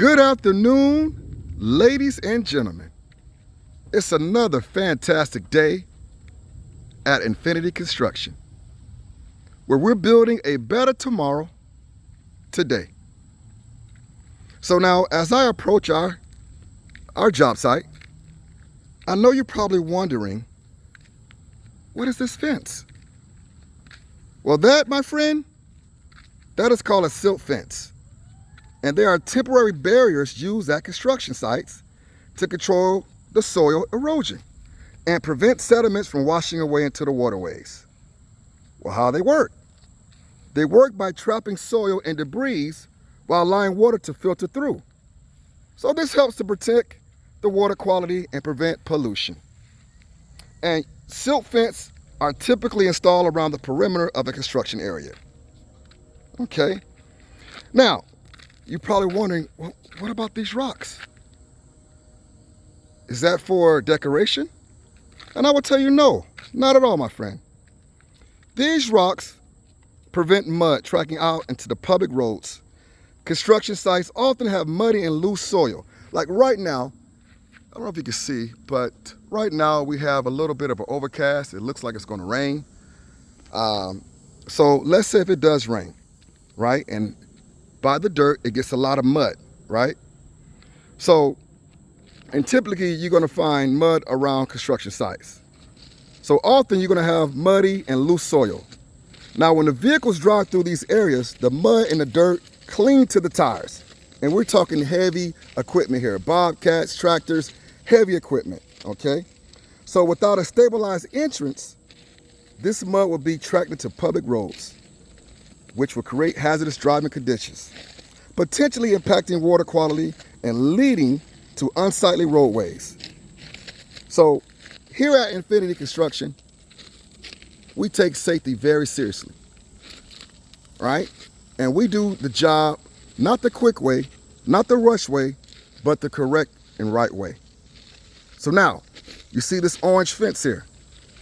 Good afternoon, ladies and gentlemen. It's another fantastic day at Infinity Construction, where we're building a better tomorrow today. So now, as I approach our job site, I know you're probably wondering, what is this fence? Well, that, my friend, that is called a silt fence. And they are temporary barriers used at construction sites to control the soil erosion and prevent sediments from washing away into the waterways. Well, how they work? They work by trapping soil and debris while allowing water to filter through. So this helps to protect the water quality and prevent pollution. And silt fence are typically installed around the perimeter of a construction area. Okay. Now, you're probably wondering, well, what about these rocks? Is that for decoration? And I will tell you, no, not at all, my friend. These rocks prevent mud tracking out into the public roads. Construction sites often have muddy and loose soil. Like right now, I don't know if you can see, but right now we have a little bit of an overcast. It looks like it's going to rain. So let's say if it does rain, right? And by the dirt, it gets a lot of mud, right? So, and typically you're going to find mud around construction sites. So often you're going to have muddy and loose soil. Now, when the vehicles drive through these areas, the mud and the dirt cling to the tires. And we're talking heavy equipment here, bobcats, tractors, heavy equipment, okay? So without a stabilized entrance, this mud will be tracked into public roads, which will create hazardous driving conditions, potentially impacting water quality and leading to unsightly roadways. So here at Infinity Construction, we take safety very seriously, right? And we do the job, not the quick way, not the rush way, but the correct and right way. So now, you see this orange fence here.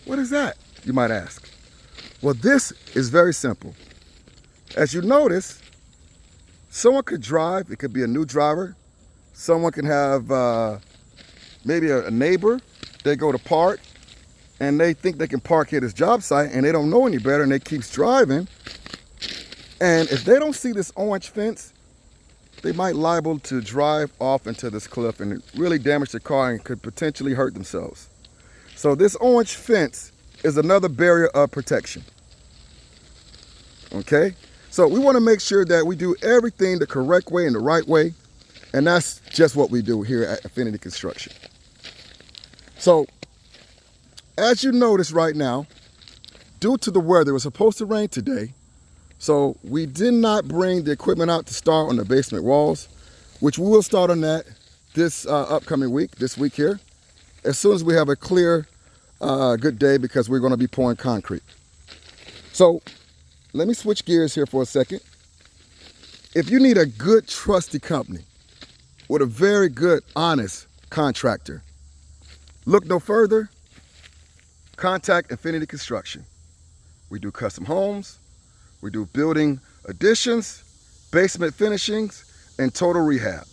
What is that, you might ask? Well, this is very simple. As you notice, someone could drive, it could be a new driver. Someone can have maybe a neighbor. They go to park and they think they can park at his job site and they don't know any better and they keep driving. And if they don't see this orange fence, they might liable to drive off into this cliff and really damage the car and could potentially hurt themselves. So this orange fence is another barrier of protection. Okay? So we want to make sure that we do everything the correct way and the right way. And that's just what we do here at Infinity Construction. So as you notice right now, due to the weather, it was supposed to rain today. So we did not bring the equipment out to start on the basement walls, which we will start on that this upcoming week, this week here, as soon as we have a clear, good day, because we're going to be pouring concrete. So let me switch gears here for a second. If you need a good, trusty company with a very good, honest contractor, look no further, contact Infinity Construction. We do custom homes, we do building additions, basement finishings, and total rehab.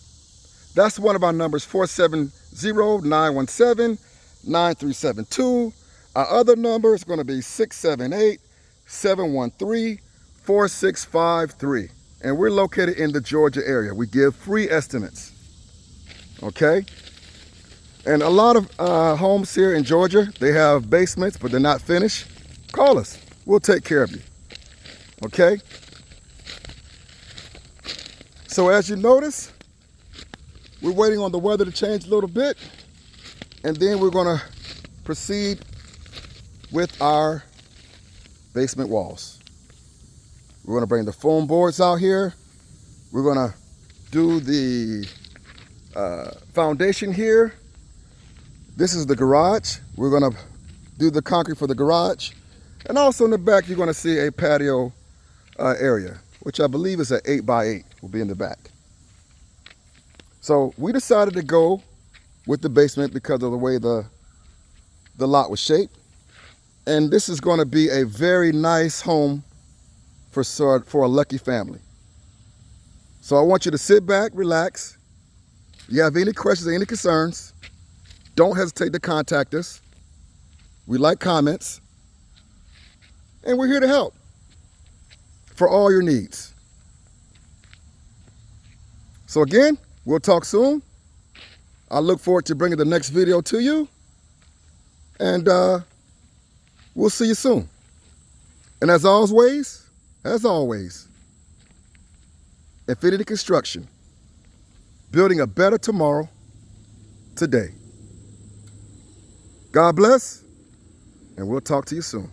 That's one of our numbers, 470-917-9372. Our other number is going to be 678-713-4653. And we're located in the Georgia area. We give free estimates, okay? And a lot of homes here in Georgia, they have basements, but they're not finished. Call us. We'll take care of you. Okay? So as you notice, we're waiting on the weather to change a little bit, and then we're going to proceed with our basement walls. We're going to bring the foam boards out here. We're going to do the foundation here. This is the garage. We're going to do the concrete for the garage. And also in the back, you're going to see a patio area, which I believe is an 8x8 will be in the back. So we decided to go with the basement because of the way the lot was shaped. And this is going to be a very nice home for a lucky family. So I want you to sit back, relax, you have any questions or any concerns, don't hesitate to contact us. We like comments, and we're here to help for all your needs. So again, we'll talk soon. I look forward to bringing the next video to you, and we'll see you soon. And as always, Infinity Construction, building a better tomorrow today. God bless, and we'll talk to you soon.